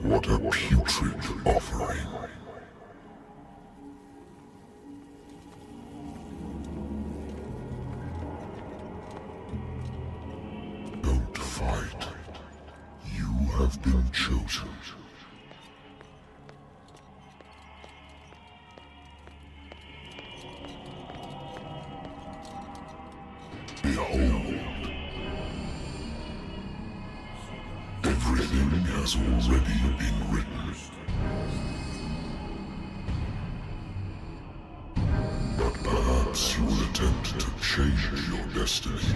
What a putrid offering. Don't fight. You have been chosen. Behold. Everything has already been written. But perhaps you will attempt to change your destiny.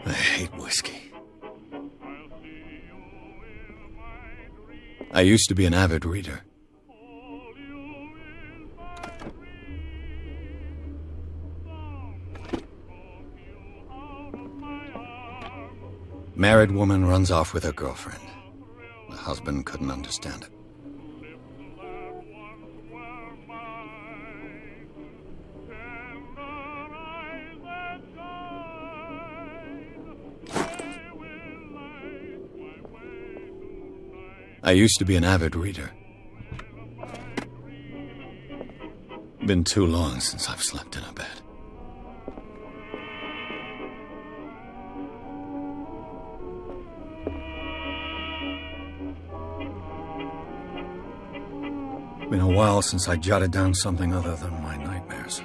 I hate whiskey. I used to be an avid reader. Married woman runs off with her girlfriend. The husband couldn't understand it. I used to be an avid reader. Been too long since I've slept in a bed. Been a while since I jotted down something other than my nightmares.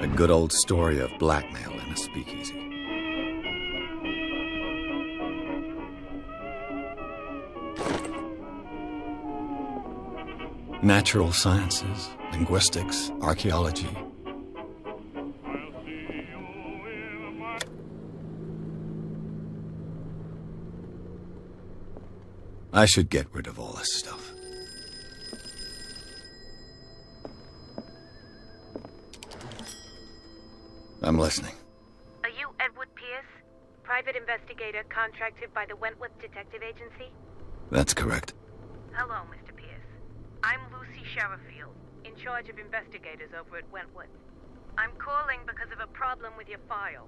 A good old story of blackmail in a speakeasy. Natural sciences, linguistics, archaeology. I should get rid of all this stuff. I'm listening. Are you Edward Pierce, private investigator contracted by the Wentworth Detective Agency? That's correct. Hello, Mr. Pierce. I'm Lucy Sherifield, in charge of investigators over at Wentworth. I'm calling because of a problem with your file.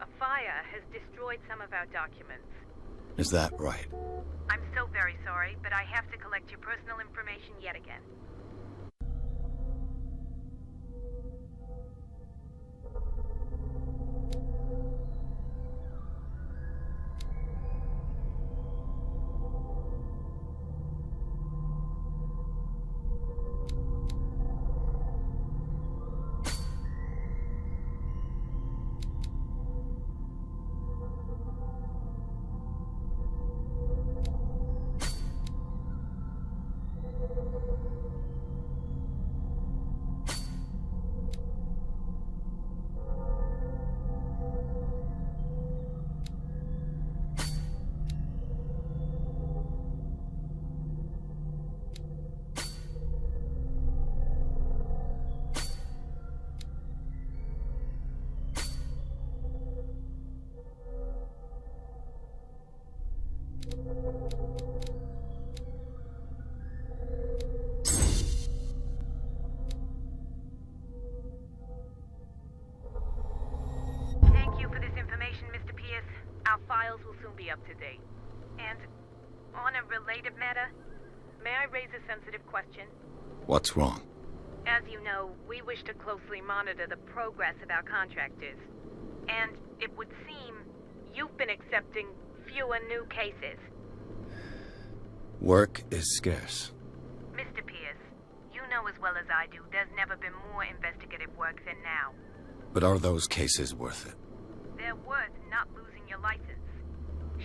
A fire has destroyed some of our documents. Is that right? I'm so very sorry, but I have to collect your personal information yet again. Thank you for this information, Mr. Pierce. Our files will soon be up to date. And on a related matter, may I raise a sensitive question? What's wrong? As you know, we wish to closely monitor the progress of our contractors. And it would seem you've been accepting fewer new cases. Work is scarce. Mr. Pierce, you know as well as I do, there's never been more investigative work than now. But are those cases worth it? They're worth not losing your license.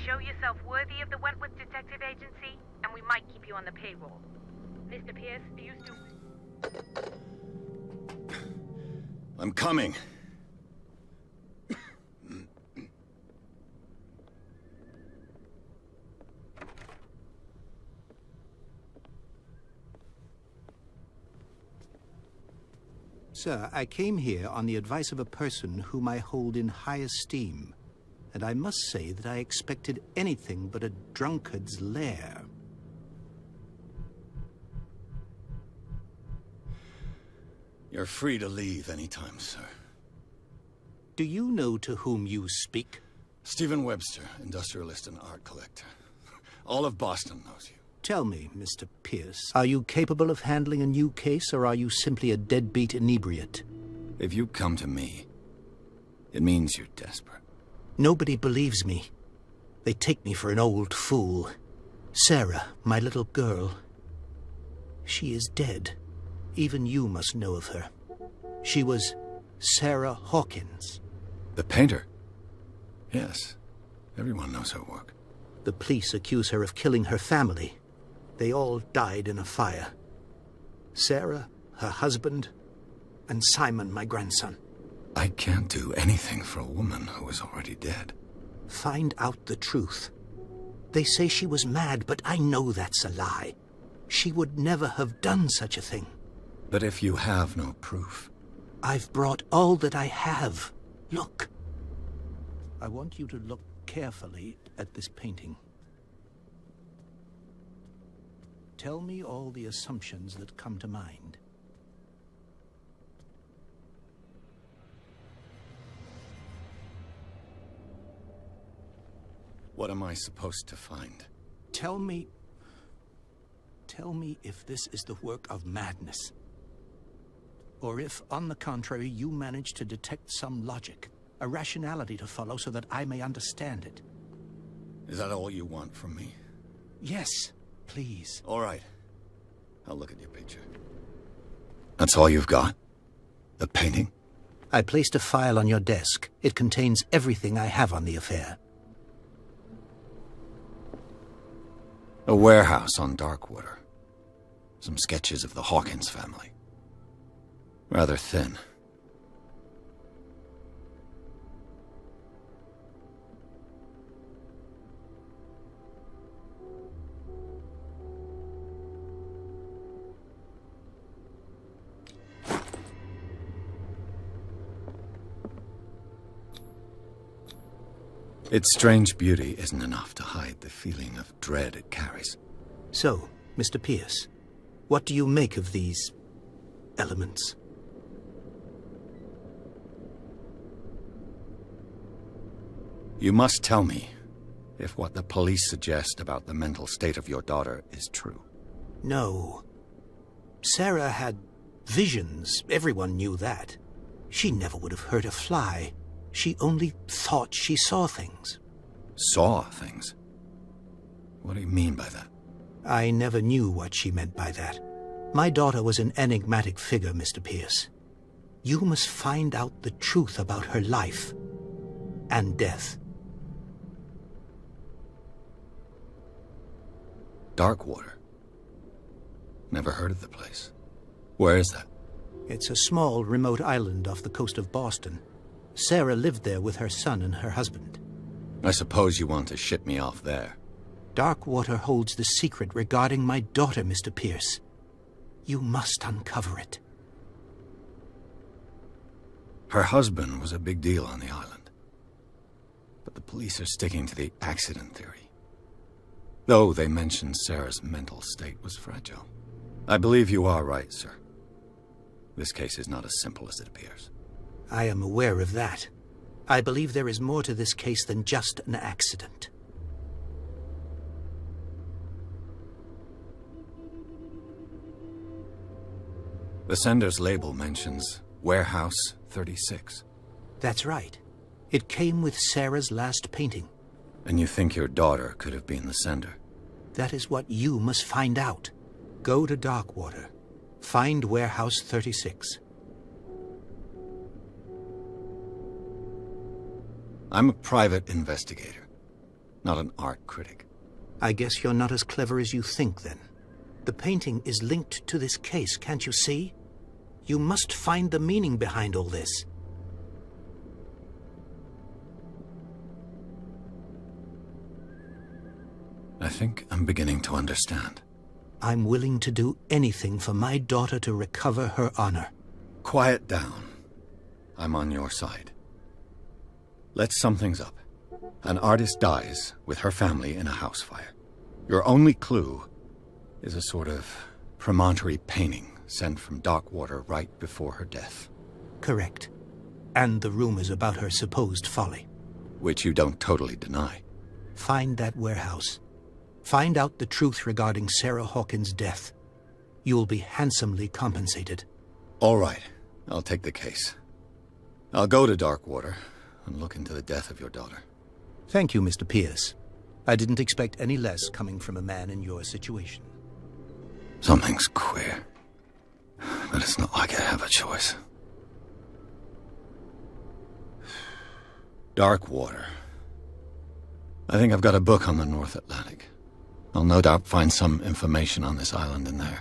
Show yourself worthy of the Wentworth Detective Agency, and we might keep you on the payroll. Mr. Pierce, are you still... I'm coming. Sir, I came here on the advice of a person whom I hold in high esteem, and I must say that I expected anything but a drunkard's lair. You're free to leave anytime, sir. Do you know to whom you speak? Stephen Webster, industrialist and art collector. All of Boston knows you. Tell me, Mr. Pierce, are you capable of handling a new case, or are you simply a deadbeat inebriate? If you come to me, it means you're desperate. Nobody believes me. They take me for an old fool. Sarah, my little girl, she is dead. Even you must know of her. She was Sarah Hawkins. The painter? Yes. Everyone knows her work. The police accuse her of killing her family. They all died in a fire. Sarah, her husband, and Simon, my grandson. I can't do anything for a woman who is already dead. Find out the truth. They say she was mad, but I know that's a lie. She would never have done such a thing. But if you have no proof... I've brought all that I have. Look. I want you to look carefully at this painting. Tell me all the assumptions that come to mind. What am I supposed to find? Tell me if this is the work of madness. Or if, on the contrary, you manage to detect some logic, a rationality to follow so that I may understand it. Is that all you want from me? Yes, please. All right. I'll look at your picture. That's all you've got? The painting? I placed a file on your desk. It contains everything I have on the affair. A warehouse on Darkwater. Some sketches of the Hawkins family. Rather thin. Its strange beauty isn't enough to hide the feeling of dread it carries. So, Mr. Pierce, what do you make of these elements? You must tell me if what the police suggest about the mental state of your daughter is true. No. Sarah had visions. Everyone knew that. She never would have hurt a fly. She only thought she saw things. Saw things? What do you mean by that? I never knew what she meant by that. My daughter was an enigmatic figure, Mr. Pierce. You must find out the truth about her life and death. Darkwater? Never heard of the place. Where is that? It's a small, remote island off the coast of Boston. Sarah lived there with her son and her husband. I suppose you want to ship me off there. Darkwater holds the secret regarding my daughter, Mr. Pierce. You must uncover it. Her husband was a big deal on the island. But the police are sticking to the accident theory. Though they mentioned Sarah's mental state was fragile. I believe you are right, sir. This case is not as simple as it appears. I am aware of that. I believe there is more to this case than just an accident. The sender's label mentions Warehouse 36. That's right. It came with Sarah's last painting. And you think your daughter could have been the sender? That is what you must find out. Go to Darkwater. Find Warehouse 36. I'm a private investigator, not an art critic. I guess you're not as clever as you think, then. The painting is linked to this case, can't you see? You must find the meaning behind all this. I think I'm beginning to understand. I'm willing to do anything for my daughter to recover her honor. Quiet down. I'm on your side. Let's sum things up. An artist dies with her family in a house fire. Your only clue is a sort of promontory painting sent from Darkwater right before her death. Correct. And the rumors about her supposed folly. Which you don't totally deny. Find that warehouse. Find out the truth regarding Sarah Hawkins' death. You'll be handsomely compensated. All right. I'll take the case. I'll go to Darkwater and look into the death of your daughter. Thank you, Mr. Pierce. I didn't expect any less coming from a man in your situation. Something's queer. But it's not like I have a choice. Darkwater. I think I've got a book on the North Atlantic. I'll no doubt find some information on this island in there.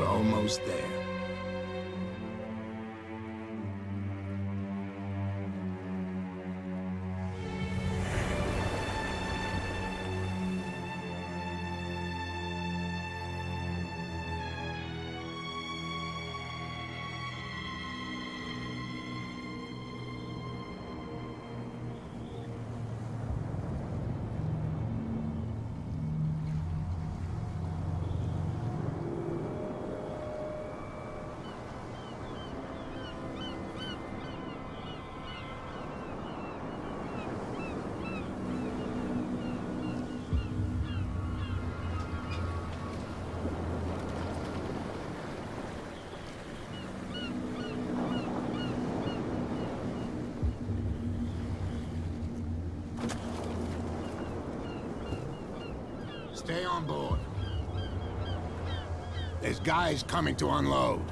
Almost there. Stay on board. There's guys coming to unload.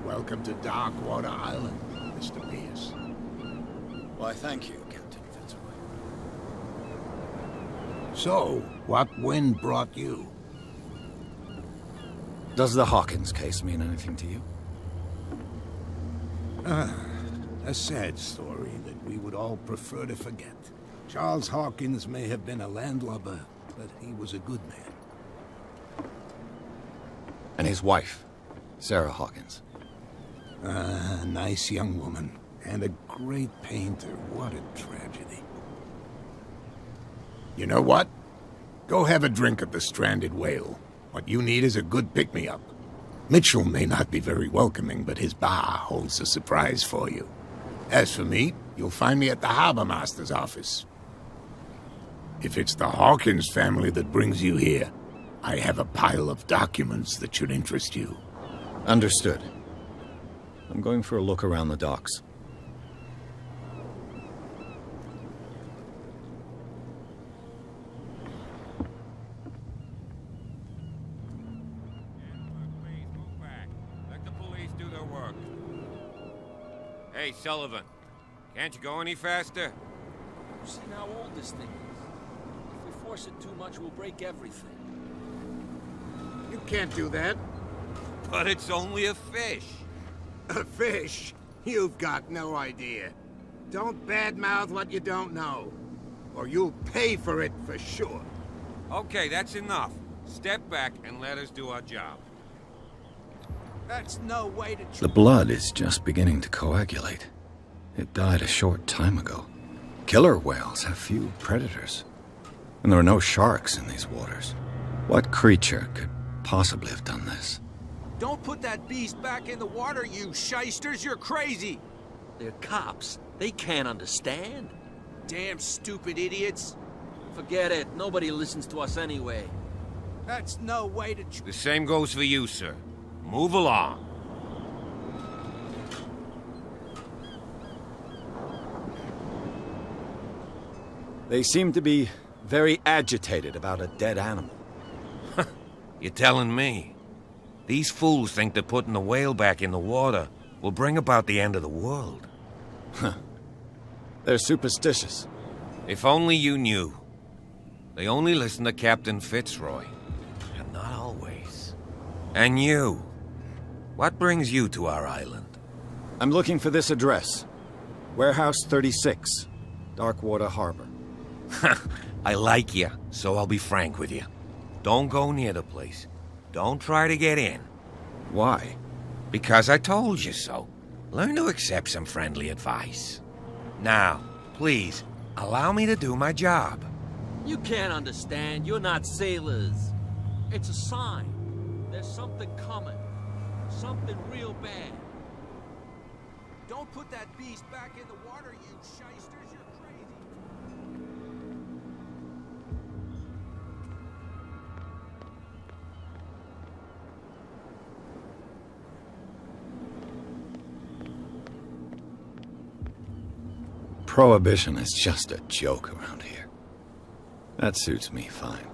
Welcome to Darkwater Island, Mr. Pierce. Why, thank you, Captain Fitzroy. So, what wind brought you? Does the Hawkins case mean anything to you? A sad story that we would all prefer to forget. Charles Hawkins may have been a landlubber, but he was a good man. And his wife, Sarah Hawkins. A nice young woman, and a great painter. What a tragedy. You know what? Go have a drink at the Stranded Whale. What you need is a good pick-me-up. Mitchell may not be very welcoming, but his bar holds a surprise for you. As for me, you'll find me at the Harbor Master's office. If it's the Hawkins family that brings you here, I have a pile of documents that should interest you. Understood. I'm going for a look around the docks. Hey, Sullivan, can't you go any faster? You see how old this thing is? If we force it too much, we'll break everything. You can't do that. But it's only a fish. A fish? You've got no idea. Don't badmouth what you don't know, or you'll pay for it for sure. Okay, that's enough. Step back and let us do our job. That's no way to... The blood is just beginning to coagulate. It died a short time ago. Killer whales have few predators. And there are no sharks in these waters. What creature could possibly have done this? Don't put that beast back in the water, you shysters! You're crazy! They're cops. They can't understand. Damn stupid idiots. Forget it. Nobody listens to us anyway. That's no way to... The same goes for you, sir. Move along. They seem to be very agitated about a dead animal. You're telling me? These fools think that putting the whale back in the water will bring about the end of the world. They're superstitious. If only you knew. They only listen to Captain Fitzroy. And not always. And you. What brings you to our island? I'm looking for this address. Warehouse 36, Darkwater Harbor. I like you, so I'll be frank with you. Don't go near the place. Don't try to get in. Why? Because I told you so. Learn to accept some friendly advice. Now, please, allow me to do my job. You can't understand. You're not sailors. It's a sign. There's something coming. Something real bad. Don't put that beast back in the water, you shysters. You're crazy. Prohibition is just a joke around here. That suits me fine.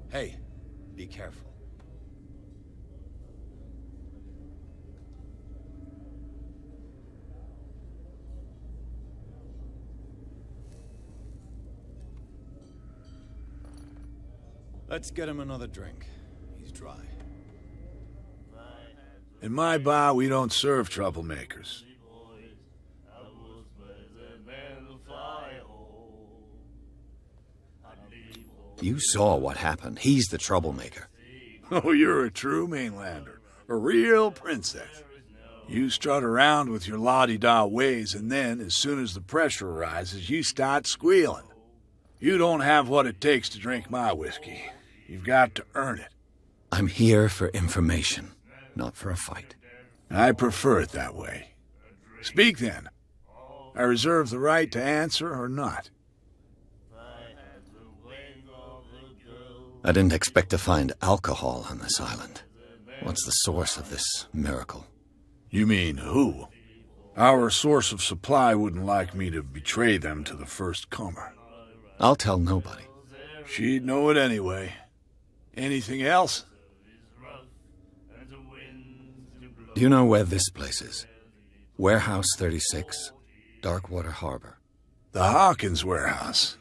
Hey, be careful. Let's get him another drink. He's dry. In my bar, we don't serve troublemakers. You saw what happened. He's the troublemaker. Oh, you're a true mainlander. A real princess. You strut around with your la-di-da ways, and then, as soon as the pressure arises, you start squealing. You don't have what it takes to drink my whiskey. You've got to earn it. I'm here for information, not for a fight. I prefer it that way. Speak then. I reserve the right to answer or not. I didn't expect to find alcohol on this island. What's the source of this miracle? You mean who? Our source of supply wouldn't like me to betray them to the first comer. I'll tell nobody. She'd know it anyway. Anything else? Do you know where this place is? Warehouse 36, Darkwater Harbor. The Hawkins warehouse.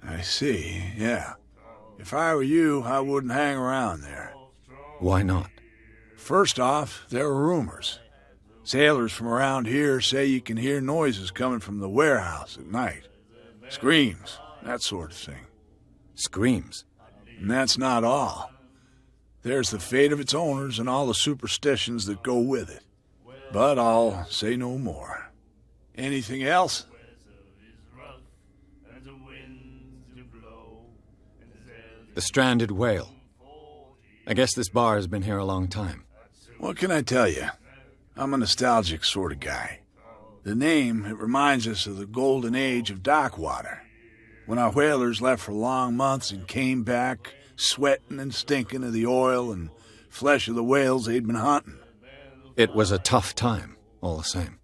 I see, yeah. If I were you, I wouldn't hang around there. Why not? First off, there are rumors. Sailors from around here say you can hear noises coming from the warehouse at night. Screams, that sort of thing. Screams? And that's not all. There's the fate of its owners and all the superstitions that go with it. But I'll say no more. Anything else? The stranded whale. I guess this bar has been here a long time. What can I tell you? I'm a nostalgic sort of guy. The name, it reminds us of the golden age of Darkwater, when our whalers left for long months and came back sweating and stinking of the oil and flesh of the whales they'd been hunting. It was a tough time, all the same.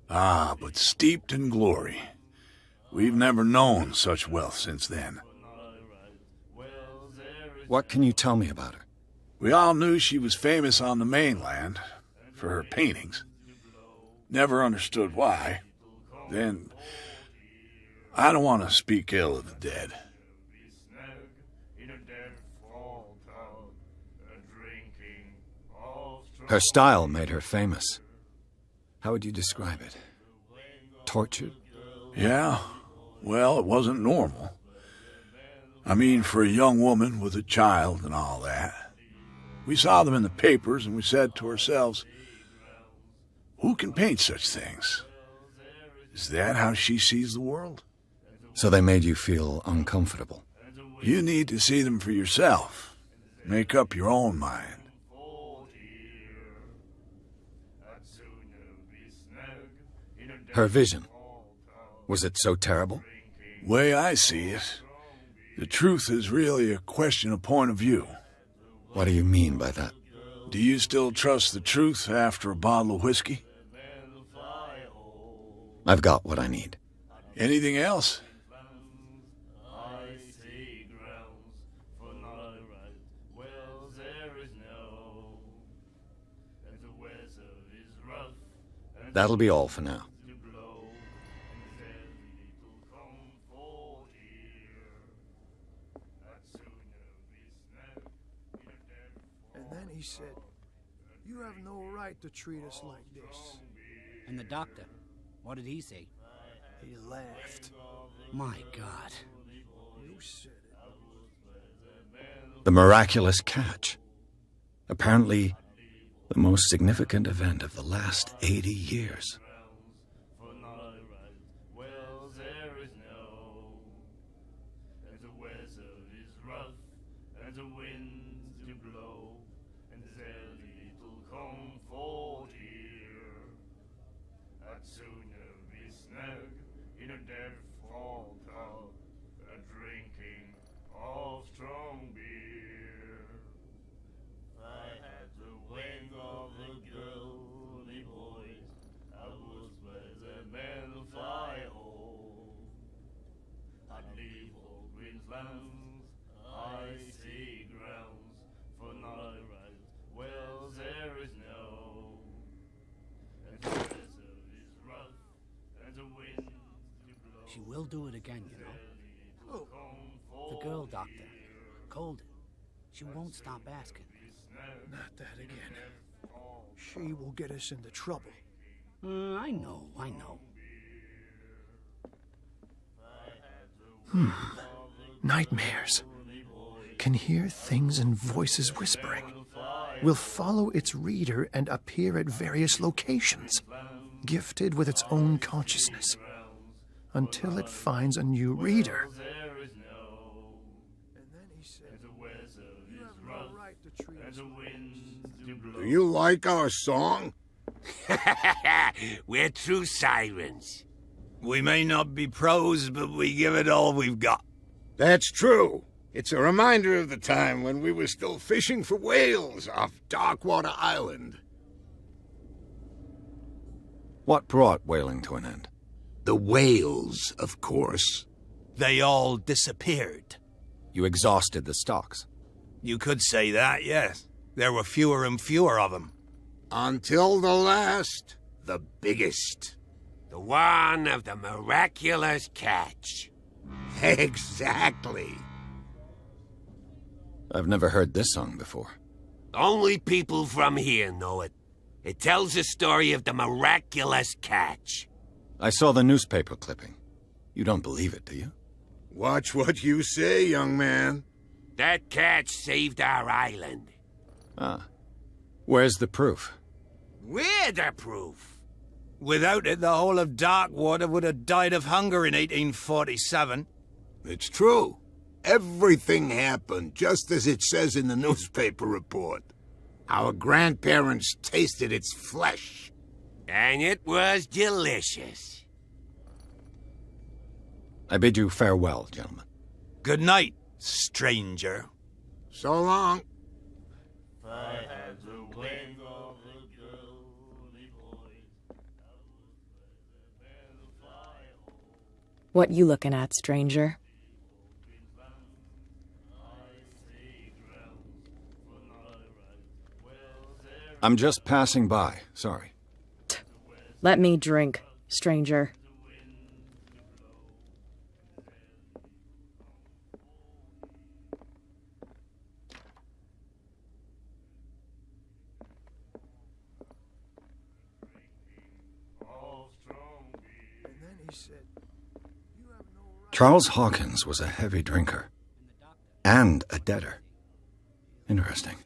Ah, but steeped in glory. We've never known such wealth since then. What can you tell me about her? We all knew she was famous on the mainland for her paintings. Never understood why. Then, I don't want to speak ill of the dead. Her style made her famous. How would you describe it? Tortured? Yeah, well, it wasn't normal. I mean, for a young woman with a child and all that. We saw them in the papers and we said to ourselves, who can paint such things? Is that how she sees the world? So they made you feel uncomfortable? You need to see them for yourself. Make up your own mind. Her vision. Was it so terrible? Way I see it, the truth is really a question of point of view. What do you mean by that? Do you still trust the truth after a bottle of whiskey? I've got what I need. Anything else? That'll be all for now. And then he said, "You have no right to treat us like this." And the doctor, what did he say? He laughed. My God. You said it. The miraculous catch. Apparently, the most significant event of the last 80 years. She will do it again, you know. The girl doctor, Colden. She won't stop asking. Not that again. She will get us into trouble. I know. Nightmares. Can hear things and voices whispering. will follow its reader and appear at various locations, gifted with its own consciousness, until it finds a new reader. And then he said, "You have no right to treat us like." Do you like our song? We're true sirens. We may not be pros, but we give it all we've got. That's true. It's a reminder of the time when we were still fishing for whales off Darkwater Island. What brought whaling to an end? The whales, of course. They all disappeared. You exhausted the stocks. You could say that, yes. There were fewer and fewer of them. Until the last, the biggest. The one of the miraculous catch. Exactly. I've never heard this song before. Only people from here know it. It tells the story of the miraculous catch. I saw the newspaper clipping. You don't believe it, do you? Watch what you say, young man. That catch saved our island. Ah. Where's the proof? We're the proof. Without it, the whole of Darkwater would have died of hunger in 1847. It's true. Everything happened just as it says in the newspaper report. Our grandparents tasted its flesh. And it was delicious. I bid you farewell, gentlemen. Good night, stranger. So long. What you looking at, stranger? I'm just passing by, sorry. Let me drink, stranger. And then he said, "You have no right." Charles Hawkins was a heavy drinker. And a debtor. Interesting.